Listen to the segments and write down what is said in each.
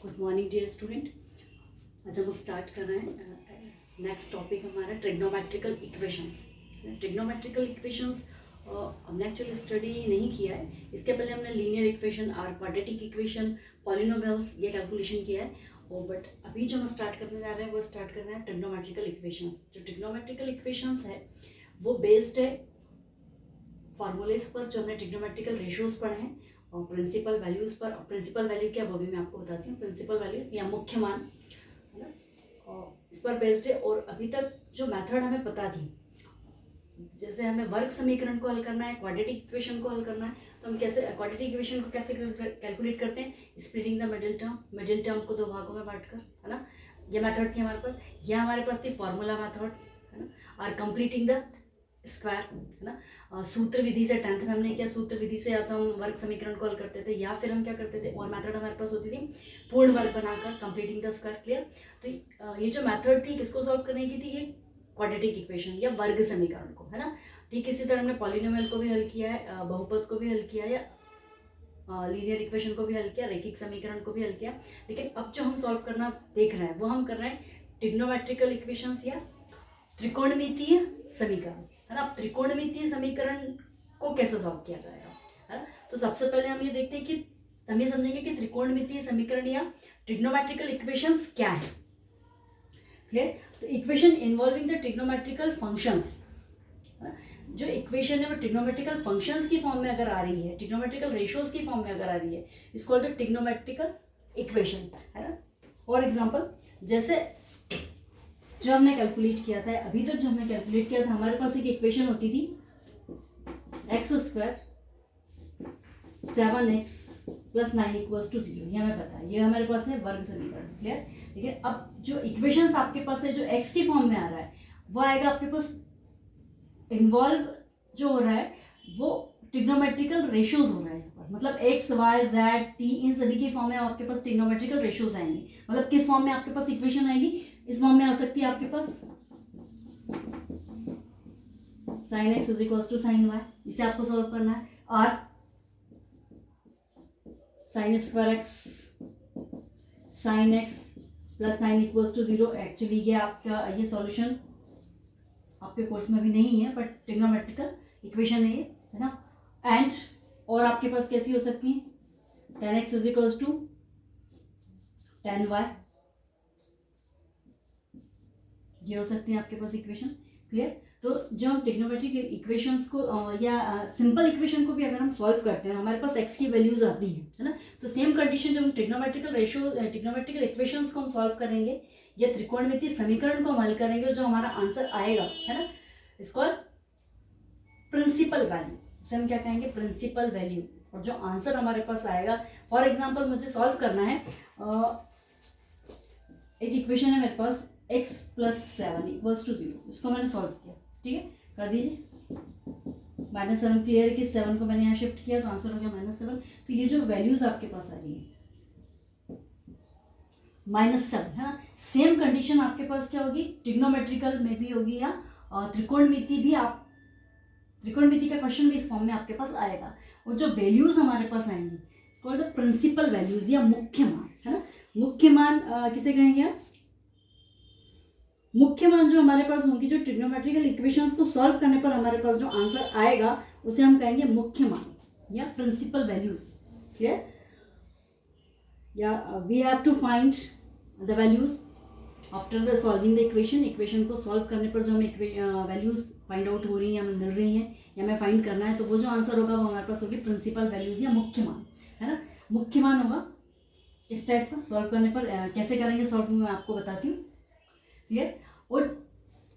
Good morning dear student. आज हम start कर रहे हैं नेक्स्ट टॉपिक हमारा ट्रिग्नोमेट्रिकल इक्वेशंस। ट्रिग्नोमेट्रिकल इक्वेशंस हमने एक्चुअली स्टडी नहीं किया है। इसके पहले हमने लीनियर इक्वेशन और क्वाड्रेटिक इक्वेशन, पॉलिनोमियल्स ये कैलकुलेशन किया है। और बट अभी जो हम स्टार्ट करने जा रहे हैं वो स्टार्ट कर रहे हैं ट्रिग्नोमेट्रिकल इक्वेशंस। जो ट्रिग्नोमेट्रिकल इक्वेशंस है वो बेस्ड है फार्मूलेस पर, जो हमने ट्रिग्नोमेट्रिकल रेशियोज पढ़े हैं, और प्रिंसिपल वैल्यूज़ पर। प्रिंसिपल वैल्यू क्या वो भी मैं आपको बताती हूँ। प्रिंसिपल वैल्यूज या मुख्य मान है ना, और इस पर बेस्ड है। और अभी तक जो मेथड हमें पता थी, जैसे हमें वर्ग समीकरण को हल करना है, क्वाड्रेटिक इक्वेशन को हल करना है, तो हम कैसे क्वाड्रेटिक इक्वेशन को कैसे कैलकुलेट करते हैं, स्प्लिटिंग द मिडिल टर्म को दो भागों में बांटकर, है ना। ये मेथड थी हमारे पास। यह हमारे पास थी फॉर्मूला मेथड, है ना। और कंप्लीटिंग द स्क्वायर, है ना। सूत्र विधि से 10th में हमने क्या सूत्र विधि से या तो हम वर्ग समीकरण को हल करते थे, या फिर हम क्या करते थे, और मेथड हमारे पास होती थी पूर्ण वर्ग बनाकर कंप्लीटिंग द स्क्वायर। क्लियर। तो ये जो मेथड थी किसको सॉल्व करने की थी, ये क्वाड्रेटिक इक्वेशन या वर्ग समीकरण को, है ना। ठीक इसी तरह हमने पॉलिनोमियल को भी हल किया है, बहुपद को भी हल किया है, या लीनियर इक्वेशन को भी हल किया, रैखिक समीकरण को भी हल किया। लेकिन अब जो हम सॉल्व करना देख रहे हैं वो हम कर रहे हैं ट्रिग्नोमेट्रिकल इक्वेशंस या त्रिकोणमितीय समीकरण, है ना। त्रिकोणमितीय समीकरण को कैसे सॉल्व किया जाएगा, है ना। तो सबसे पहले हम ये देखते हैं कि हम ये समझेंगे कि त्रिकोणमितीय समीकरण या ट्रिग्नोमेट्रिकल इक्वेशंस क्या है। क्लियर। तो equation involving the trigonometrical functions, जो इक्वेशन है वो ट्रिग्नोमेट्रिकल फंक्शंस की फॉर्म में अगर आ रही है, ट्रिग्नोमेट्रिकल रेशियोज की फॉर्म में अगर आ रही है, it's called the trigonometrical equation, है ना। फॉर एग्जांपल, जैसे जो हमने कैलकुलेट किया था, अभी तक जो हमने कैलकुलेट किया था, हमारे पास एक इक्वेशन होती थी x² 7x + 9 = 0। ये हमें पता है, ये हमारे पास है वर्ग समीकरण। क्लियर। ठीक है। अब जो इक्वेशंस आपके पास है, जो x की फॉर्म में आ रहा है, वो आएगा आपके पास, इन्वॉल्व जो हो रहा है वो ट्रिग्नोमेट्रिकल रेशियोज हो रहा है। मतलब x, y, z, t इन सभी की फॉर्म में आपके पास ट्रिग्नोमेट्रिकल रेशियोज आएंगे। मतलब किस फॉर्म में आपके पास इक्वेशन आएगी, इस फॉर्म में आ सकती है आपके पास sin x = sin y। इसे आपको सॉल्व करना है। और sin² x sin x + 9 = 0। Actually ये आपका ये सॉल्यूशन आपके कोर्स में भी नहीं है, बट ट्रिग्नोमेट्रिकल इक्वेशन है ये, है ना। एंड और आपके पास कैसी हो सकती है, tan x = tan y, ये हो सकती है आपके पास इक्वेशन। क्लियर। तो जो हम ट्रिग्नोमेट्रिक इक्वेशंस को या सिंपल इक्वेशन को भी अगर हम सॉल्व करते हैं, हमारे पास x की वैल्यूज आती है ना। तो सेम कंडीशन जब हम ट्रिग्नोमेट्रिकल रेशियो ट्रिग्नोमेट्रिकल इक्वेशंस को हम सॉल्व करेंगे या त्रिकोणमितीय समीकरण को हम हल करेंगे, जो हमारा आंसर आएगा, है ना, इसको प्रिंसिपल वैल्यू से हम क्या कहेंगे, प्रिंसिपल वैल्यू। और जो आंसर हमारे पास आएगा, फॉर एग्जाम्पल मुझे सॉल्व करना है, एक इक्वेशन है मेरे पास x + 7 = 0। इसको मैंने सॉल्व किया, ठीक है, कर दीजिए। -7 क्लियर है कि 7 को मैंने यहाँ शिफ्ट किया तो आंसर हो गया -7। तो ये जो वैल्यूज आपके पास आ रही है -7, है ना। सेम कंडीशन आपके पास क्या होगी, ट्रिग्नोमेट्रिकल में भी होगी, या त्रिकोणमिति भी, आप त्रिकोणमिति का क्वेश्चन भी इस फॉर्म में आपके पास आएगा। और जो वैल्यूज हमारे पास आएंगी कॉल्ड प्रिंसिपल वैल्यूज या मुख्य मान, है ना। मुख्य मान किसे कहेंगे आप, मुख्य मान जो हमारे पास होंगी, जो ट्रिग्नोमेट्रिकल इक्वेशंस को सॉल्व करने पर हमारे पास जो आंसर आएगा उसे हम कहेंगे मुख्य मान या प्रिंसिपल वैल्यूज। क्लियर। या we have to find the values after the solving the equation. Equation को सॉल्व करने पर जो हमें वैल्यूज फाइंड आउट हो रही हैं, हमें मिल रही हैं, या हमें फाइंड करना है, तो वो जो आंसर होगा वो हमारे पास होगी प्रिंसिपल वैल्यूज या मुख्य मान, है ना। मुख्य मान होगा इस टाइप का। सॉल्व करने पर कैसे करेंगे सॉल्व, मैं आपको बताती हूँ। क्लियर। और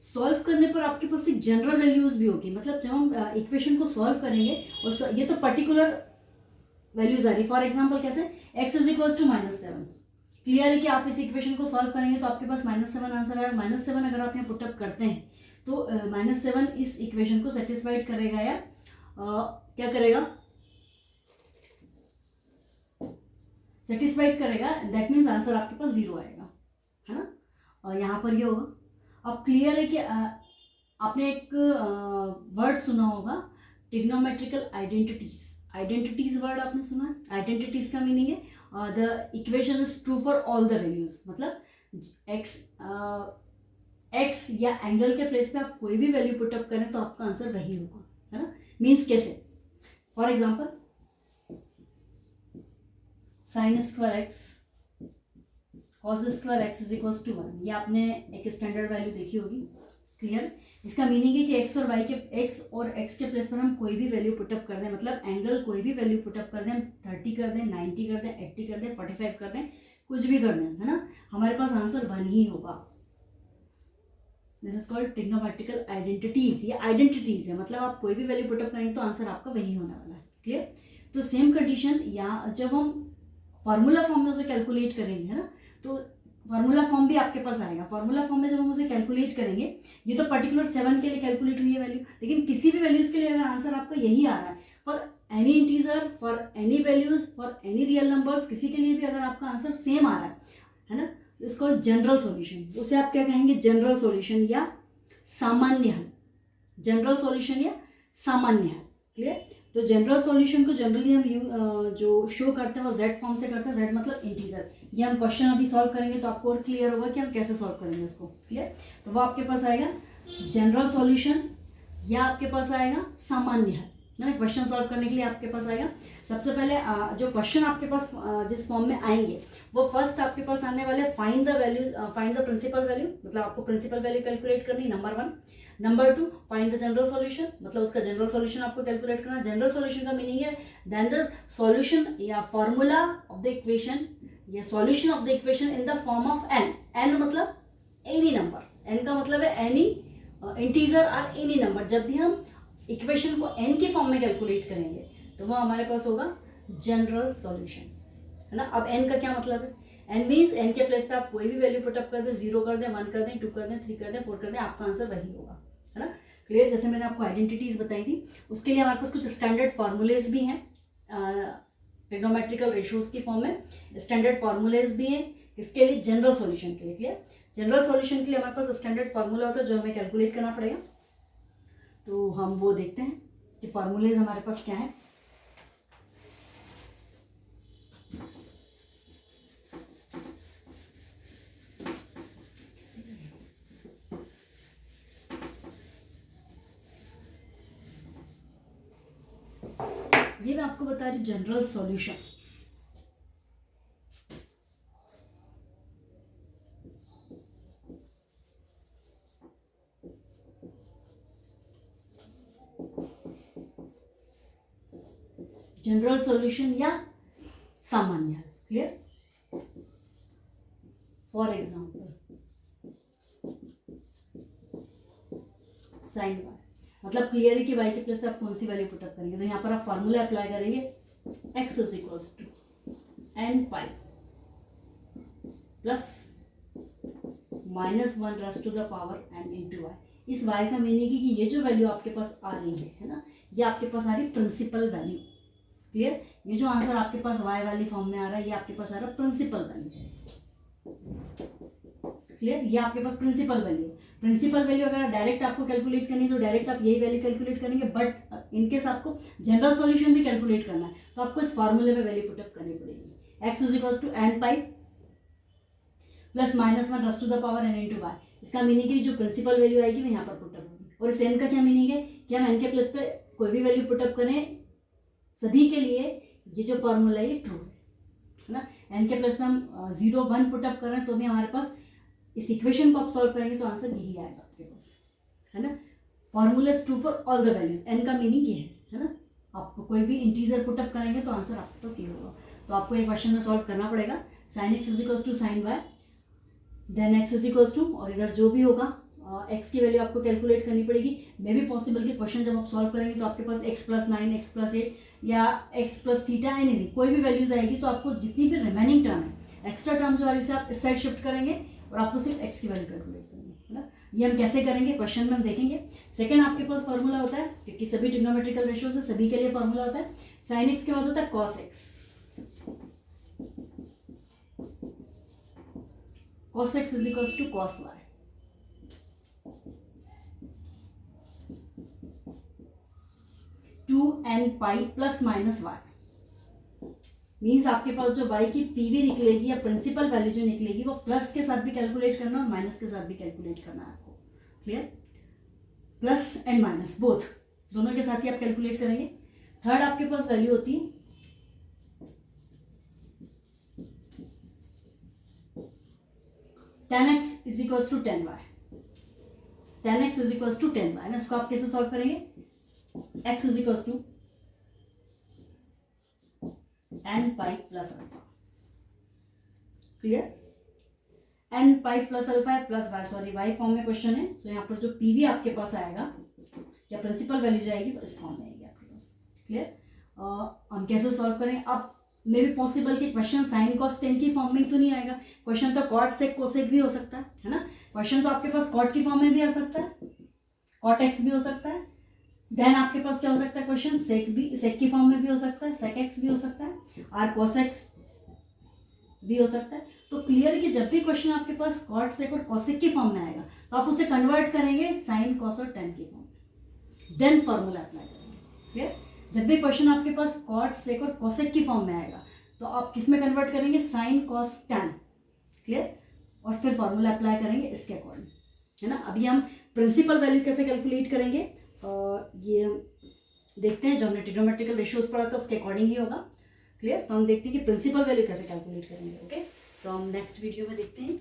सॉल्व करने पर आपके पास एक जनरल वैल्यूज भी होगी। मतलब जब हम इक्वेशन को सॉल्व करेंगे, और ये तो पर्टिकुलर वैल्यूज आ रही, फॉर एग्जांपल कैसे x = -7। क्लियर है कि आप इस इक्वेशन को सॉल्व करेंगे तो आपके पास -7 आंसर आया। -7 अगर आप यहाँ पुटअप करते हैं तो -7 इस इक्वेशन को सेटिस्फाइड करेगा, या क्या करेगा, सेटिस्फाइड करेगा। दैट मीन्स आंसर आपके पास 0 आएगा, है ना। और यहाँ पर ये होगा। अब क्लियर है कि आपने एक वर्ड सुना होगा, ट्रिग्नोमेट्रिकल आइडेंटिटीज। आइडेंटिटीज वर्ड आपने सुना, आइडेंटिटीज का मीनिंग है the equation is true for all the values, मतलब एक्स या एंगल के प्लेस पे आप कोई भी वैल्यू पुटअप करें तो आपका आंसर वही होगा, है ना। मीन्स कैसे, for example sine square x cos square x is equals to 1, ये आपने एक स्टैंडर्ड वैल्यू देखी होगी, क्लियर। इसका मीनिंग है कि एक्स और एक्स के प्लेस पर हम कोई भी वैल्यू पुटअप कर दें, मतलब एंगल कोई भी वैल्यू पुटअप कर दें, हम 30 कर दें, 90 कर दें, 80 कर दें, 45 कर दें, कुछ भी कर दें, है ना, हमारे पास आंसर 1 ही होगा। This is called trigonometrical identities. ये आइडेंटिटीज है, मतलब आप कोई भी वैल्यू पुटअप करेंगे तो आंसर आपका वही होने वाला है, क्लियर। तो सेम कंडीशन यहाँ जब हम फार्मूला फॉर्म में उसे कैलकुलेट करेंगे, है ना, तो फार्मूला फॉर्म भी आपके पास आएगा। फार्मूला फॉर्म में जब हम उसे कैलकुलेट करेंगे, ये तो पर्टिकुलर 7 के लिए कैलकुलेट हुई है वैल्यू, लेकिन किसी भी वैल्यूज के लिए अगर आंसर आपका यही आ रहा है, for any integer, for any values, for any real numbers, किसी के लिए भी अगर आपका आंसर सेम आ रहा है ना, तो इसको जनरल सॉल्यूशन, उसे आप क्या कहेंगे, जनरल सॉल्यूशन या सामान्य हल, जनरल सॉल्यूशन या सामान्य हल, क्लियर। तो जनरल सॉल्यूशन को जनरली हम जो शो करते हैं वो जेड फॉर्म से करते हैं, जेड मतलब इंटीजर। ये हम क्वेश्चन अभी सॉल्व करेंगे तो आपको और क्लियर होगा कि हम कैसे सॉल्व करेंगे उसको, क्लियर। तो वो आपके पास आएगा जनरल सॉल्यूशन या आपके पास आएगा सामान्य हल, है ना। क्वेश्चन सॉल्व करने के लिए आपके पास आएगा, सबसे पहले जो क्वेश्चन आपके पास जिस फॉर्म में आएंगे वो फर्स्ट आपके पास आने वाले find the value, find the principal value, मतलब आपको प्रिंसिपल वैल्यू कैलकुलेट करनी, number 1। Number 2 find the general solution, मतलब उसका जनरल सॉल्यूशन आपको कैलकुलेट करना। जनरल सॉल्यूशन का मीनिंग है देन द सॉल्यूशन या फॉर्मूला ऑफ द इक्वेशन या solution of the equation in the form of n. N मतलब एनी नंबर, एन का मतलब है एनी इंटीजर और एनी नंबर। जब भी हम इक्वेशन को एन के फॉर्म में कैलकुलेट करेंगे तो वो हमारे पास होगा जनरल सॉल्यूशन, है ना। अब एन का क्या मतलब है, एन मीन्स एन के प्लेस पे आप कोई भी वैल्यू पुटअप कर दें, 0 कर दें, 1 कर दें, 2 कर दें, 3 कर दें, 4 कर दें, आपका आंसर वही होगा, है ना, क्लियर। जैसे मैंने आपको आइडेंटिटीज बताई थी, उसके लिए हमारे पास कुछ स्टैंडर्ड फार्मूलेज भी हैं, ट्रिग्नोमेट्रिकल रेशियोज की फॉर्म में स्टैंडर्ड फार्मूलेज भी हैं, इसके लिए जनरल सॉल्यूशन के लिए, क्लियर। जनरल सॉल्यूशन के लिए हमारे पास स्टैंडर्ड फार्मूला होता है जो हमें कैलकुलेट करना पड़ेगा, तो हम वो देखते हैं कि फार्मूलेज हमारे पास क्या है। ये मैं आपको बता रही हूँ जनरल सॉल्यूशन। जनरल सॉल्यूशन या सामान्य हल, clear. For example sine y, मतलब क्लियर है कि वाई के प्लेस पे आप कौन सी वैल्यू पुटअप करेंगे, तो यहाँ पर आप फार्मूला अप्लाई करेंगे, x is equals to n pi plus -1 raise to the power n into y. इस वाई का मीनिंग है कि ये जो वैल्यू आपके पास आ रही है ना, ये आपके पास आ रही है प्रिंसिपल वैल्यू, क्लियर। ये जो आंसर आपके पास वाई वाली फॉर्म में आ रहा है ये आपके पास आ रहा है प्रिंसिपल वैल्यू, क्लियर। ये आपके पास प्रिंसिपल वैल्यू, प्रिंसिपल वैल्यू अगर डायरेक्ट आपको कैलकुलेट करनी है तो डायरेक्ट आप यही वैल्यू कैलकुलेट करेंगे, बट इनकेस आपको जनरल सॉल्यूशन भी कैलकुलेट करना है तो आपको इस फार्मूले में वैल्यू पुटअप करनी पड़ेगी। X is equal to n pi plus -1 raise to the power n into y. इसका मीनिंग है जो प्रिंसिपल वैल्यू आएगी वो यहाँ पर पुटअप होगी, और इस एन का क्या मीनिंग है कि हम एन के प्लेस पे कोई भी वैल्यू पुटअप करें, सभी के लिए ये जो फॉर्मूला है ये ट्रू है ना। एन के प्लेस में हम 0 1 पुटअप कर रहे हैं तो भी हमारे पास इस इक्वेशन को आप सॉल्व करेंगे तो आंसर यही आएगा आपके पास, है ना। Formula is true for all the values, n का मीनिंग ये है ना। आप कोई भी इंटीजर पुटअप करेंगे तो आंसर आपके पास ये होगा। तो आपको एक क्वेश्चन में सॉल्व करना पड़ेगा, sine x is equals to sine y, then x is equals to, और इधर जो भी होगा एक्स की वैल्यू आपको कैलकुलेट करनी पड़ेगी। मे भी पॉसिबल कि क्वेश्चन जब आप सॉल्व करेंगे तो आपके पास x + 9 x + 8 या x + थीटा एनी कोई भी वैल्यूज आएगी, तो आपको जितनी भी रिमेनिंग टर्म है, एक्स्ट्रा टर्म जो आ रही है उसे आप इस साइड शिफ्ट करेंगे और आपको सिर्फ x की वैल्यू कैलकुलेट करनी है ना। ये हम कैसे करेंगे क्वेश्चन में हम देखेंगे। सेकंड आपके पास फॉर्मूला होता है, क्योंकि सभी ट्रिग्नोमेट्रिकल रेशियोज है सभी के लिए फॉर्मूला होता है, साइन x के बाद होता है cos x, cos x is equals to cos y, to n n pi plus minus y. Means आपके पास जो y की पीवी निकलेगी या प्रिंसिपल वैल्यू जो निकलेगी वो प्लस के साथ भी कैलकुलेट करना और माइनस के साथ भी कैलकुलेट करना है आपको। Clear? Plus and minus both, दोनों के साथ ही आप कैलकुलेट करेंगे। थर्ड आपके पास वैल्यू होती है tan x is equals to tan y। tan x is equals to tan y ना, इसको आप कैसे सॉल्व करेंगे? x is equals to n pi plus alpha. Clear? n pi plus alpha है plus y, sorry y form में question है, so यहाँ पर जो पीवी आपके पास आएगा या प्रिंसिपल वैल्यू जाएगी वो इस फॉर्म में आएगी आपके पास। क्लियर? हम कैसे सॉल्व करें? अब मे भी पॉसिबल कि क्वेश्चन साइन कॉस टेन की फॉर्म में तो नहीं आएगा, क्वेश्चन तो कॉट सेक कोसेक भी हो सकता है ना। क्वेश्चन तो आपके पास कॉट की फॉर्म में भी आ सकता है, कॉट एक्स भी हो सकता है। देन आपके पास क्या हो सकता है क्वेश्चन? सेक की फॉर्म में भी हो सकता है, सेक एक्स भी हो सकता है, आर कोस एक्स भी हो सकता है। तो क्लियर है कि जब भी क्वेश्चन आपके पास कॉट सेक और कोसेक की फॉर्म में आएगा तो आप उसे कन्वर्ट करेंगे साइन कॉस और टेन की फॉर्म में, देन फॉर्मूला अप्लाई करेंगे। क्लियर? जब भी क्वेश्चन आपके पास कॉट सेक और कोसेक की फॉर्म में आएगा तो आप किस में कन्वर्ट करेंगे? Sine cos tan. क्लियर? और फिर फॉर्मूला अप्लाई करेंगे इसके अकॉर्डिंग, है ना। अभी हम प्रिंसिपल वैल्यू कैसे कैलकुलेट करेंगे ये हम देखते हैं, जो हमने ट्रिग्नोमेट्रिकल रेशियोज पढ़ा था उसके अकॉर्डिंग ही होगा। क्लियर? तो हम देखते हैं कि प्रिंसिपल वैल्यू कैसे कैलकुलेट करेंगे। ओके, तो हम नेक्स्ट वीडियो में देखते हैं।